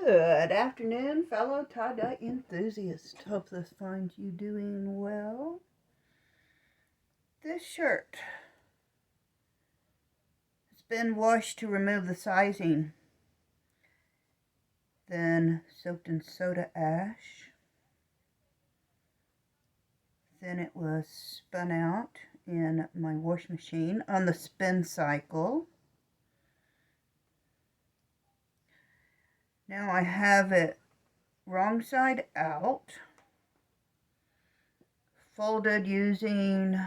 Good afternoon, fellow tie-dye enthusiasts. Hope this finds you doing well. This shirt has been washed to remove the sizing, then soaked in soda ash. Then it was spun out in my wash machine on the spin cycle. Now I have it wrong side out, folded using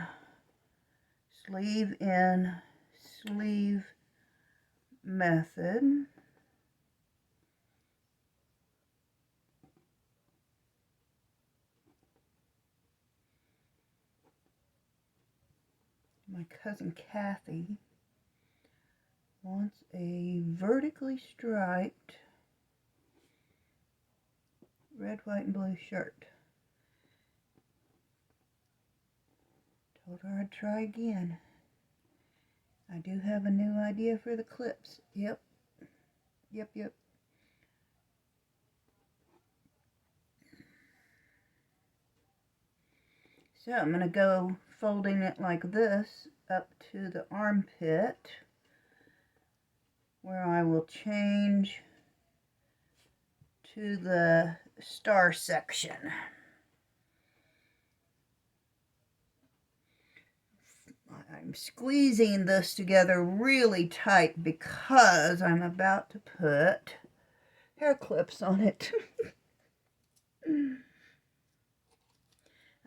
sleeve in, sleeve method. My cousin Kathy wants a vertically striped red, white, and blue shirt. Told her I'd try again. I do have a new idea for the clips. Yep. So I'm going to go folding it like this up to the armpit, where I will change to the star section. I'm squeezing this together really tight because I'm about to put hair clips on it.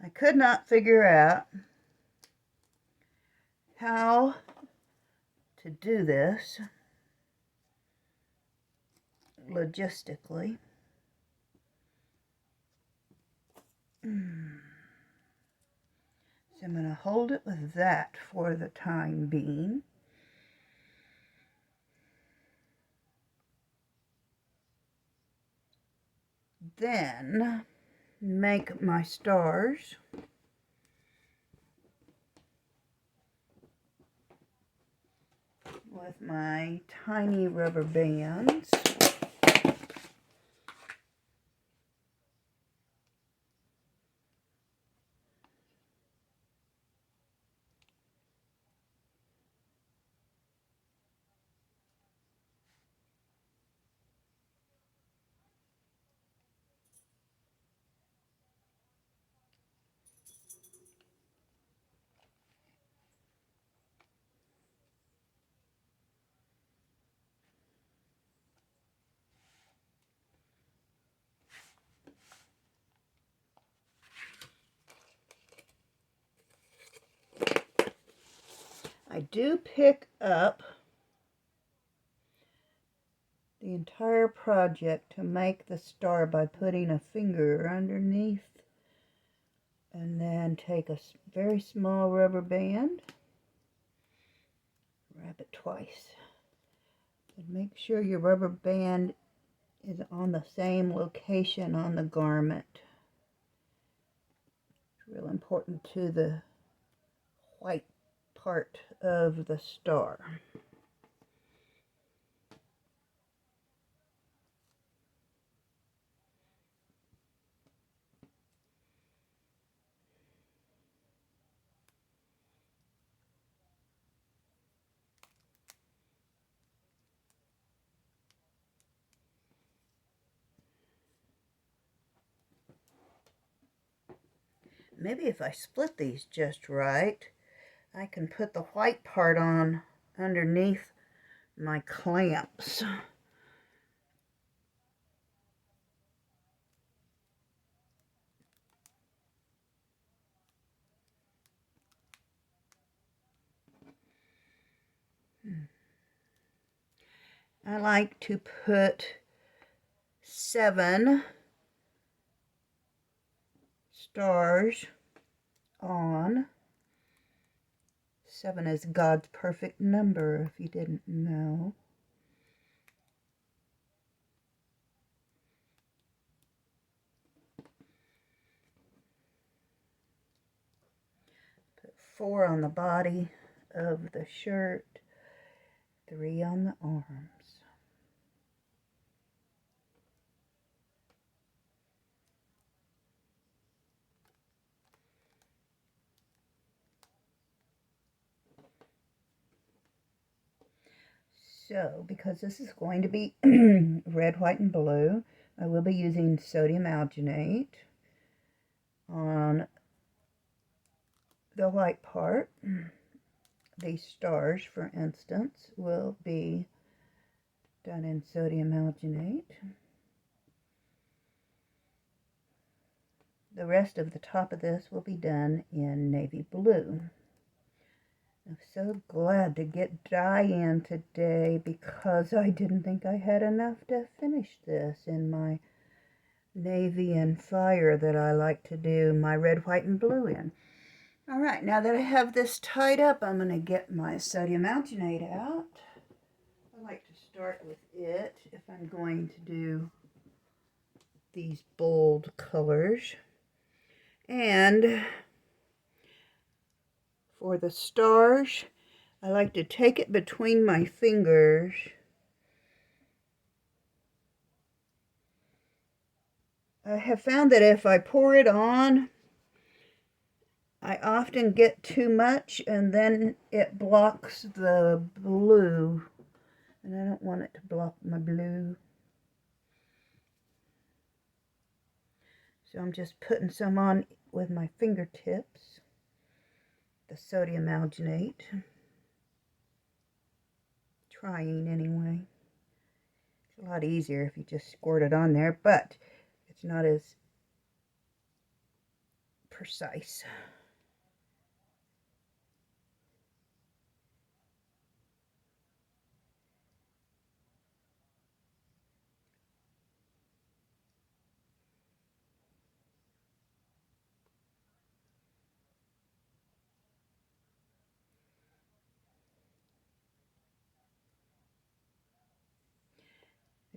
I could not figure out how to do this logistically. So I'm going to hold it with that for the time being. Then make my stars. With my tiny rubber bands. I do pick up the entire project to make the star by putting a finger underneath and then take a very small rubber band, wrap it twice, and make sure your rubber band is on the same location on the garment. It's real important to the white part of the star. Maybe if I split these just right, I can put the white part on underneath my clamps. I like to put 7 stars on. 7 is God's perfect number, if you didn't know. Put 4 on the body of the shirt, 3 on the arms. So, because this is going to be red, white, and blue, I will be using sodium alginate on the white part. These stars, for instance, will be done in sodium alginate. The rest of the top of this will be done in navy blue. I'm so glad to get dye in today because I didn't think I had enough to finish this in my navy and fire that I like to do my red, white, and blue in. All right, now that I have this tied up, I'm going to get my sodium alginate out. I like to start with it if I'm going to do these bold colors. And for the stars, I like to take it between my fingers I have found that if I pour it on, I often get too much and then it blocks the blue. And I don't want it to block my blue. So I'm just putting some on with my fingertips, the sodium alginate. Trying anyway. It's a lot easier if you just squirt it on there, but it's not as precise.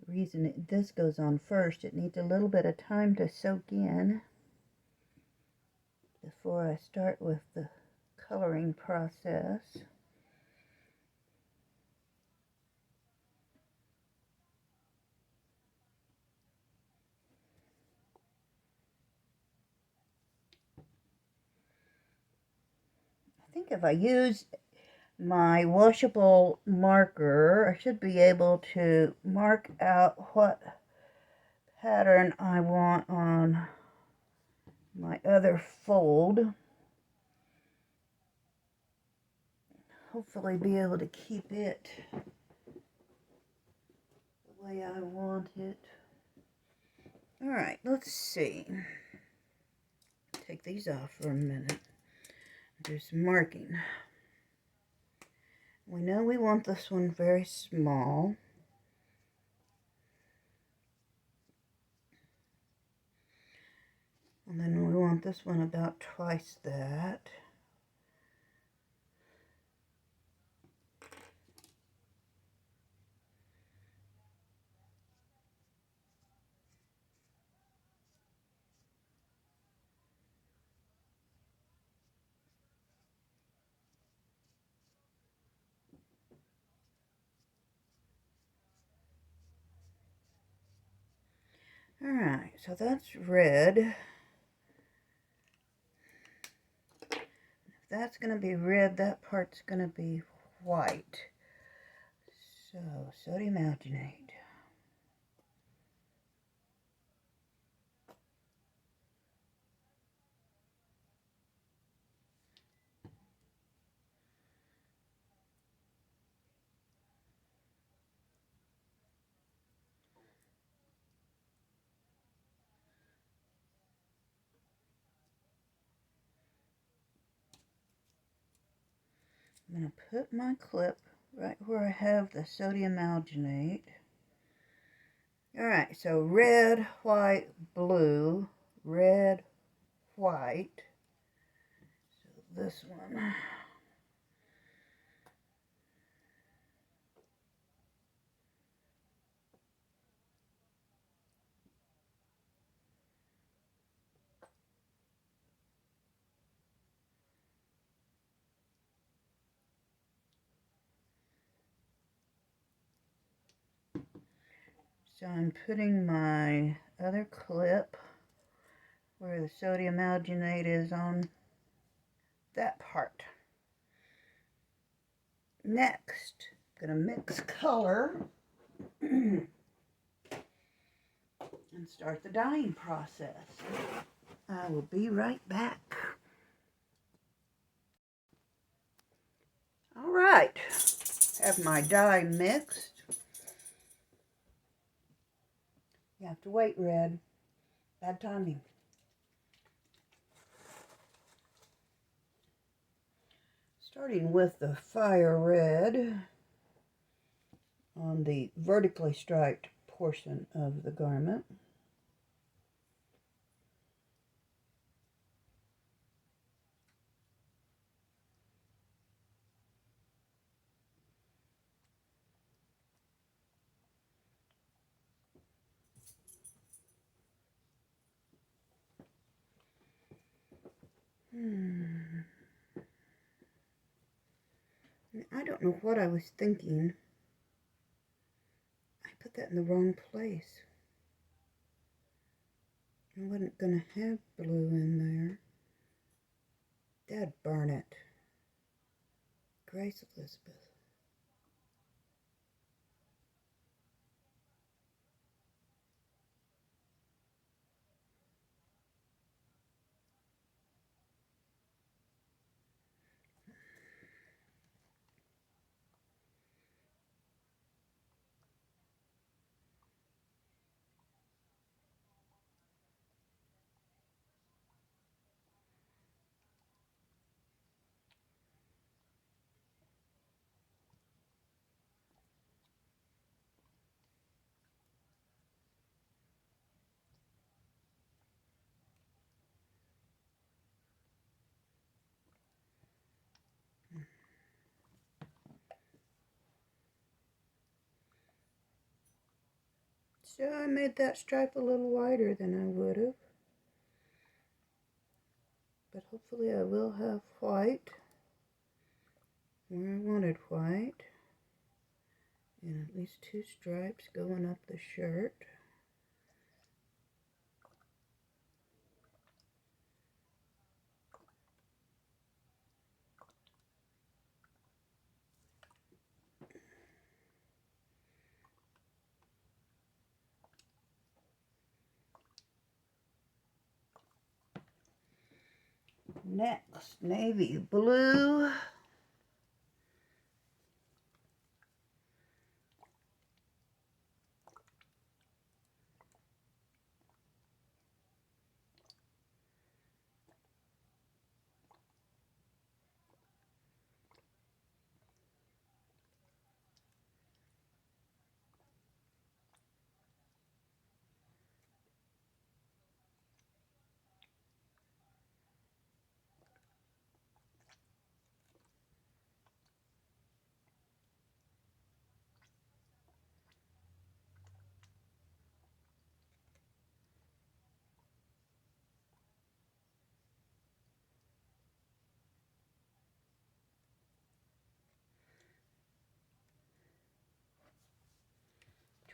The reason this goes on first, it needs a little bit of time to soak in before I start with the coloring process. I think if I use my washable marker, I should be able to mark out what pattern I want on my other fold. Hopefully be able to keep it the way I want it. Alright, let's see. Take these off for a minute. Do some marking. We know we want this one very small. And then we want this one about twice that. Alright, so that's red. If that's going to be red, that part's going to be white. So, sodium alginate. I'm going to put my clip right where I have the sodium alginate. Alright, so red, white, blue, red, white. So this one. So I'm putting my other clip where the sodium alginate is on that part. Next, going to mix color and start the dyeing process. I will be right back. All right, have my dye mixed. You have to wait, Red. Bad timing. Starting with the fire red on the vertically striped portion of the garment. I don't know what I was thinking. I put that in the wrong place. I wasn't going to have blue in there. Dad burn it. Grace Elizabeth. So I made that stripe a little wider than I would have. But hopefully I will have white where I wanted white. And at least 2 stripes going up the shirt. Next, navy blue.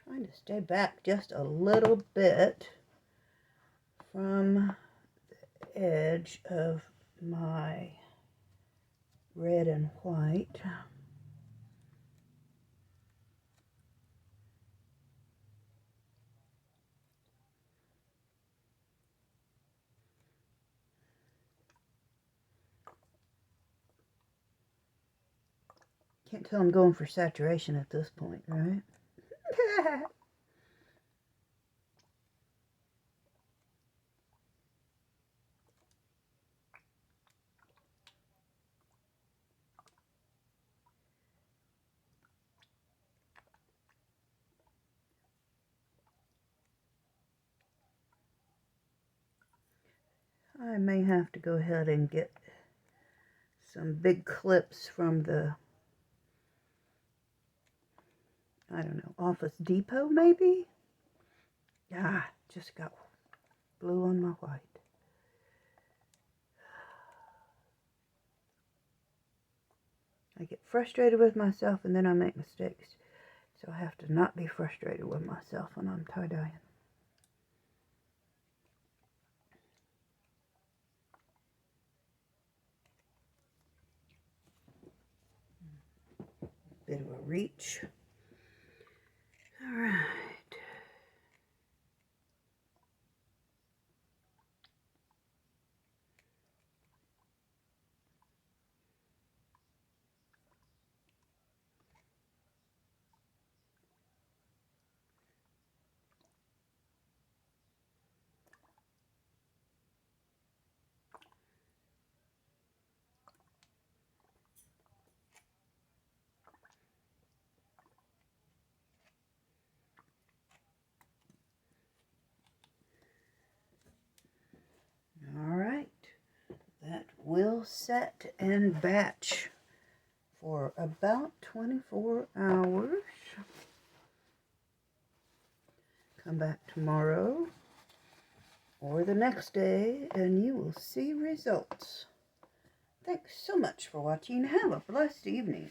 Trying to stay back just a little bit from the edge of my red and white. Can't tell I'm going for saturation at this point, right? I may have to go ahead and get some big clips from the, I don't know, Office Depot maybe? Ah, just got blue on my white. I get frustrated with myself and then I make mistakes. So I have to not be frustrated with myself when I'm tie-dyeing. bit of a reach. All right. All right. That will set and batch for about 24 hours. Come back tomorrow or the next day and you will see results. Thanks so much for watching. Have a blessed evening.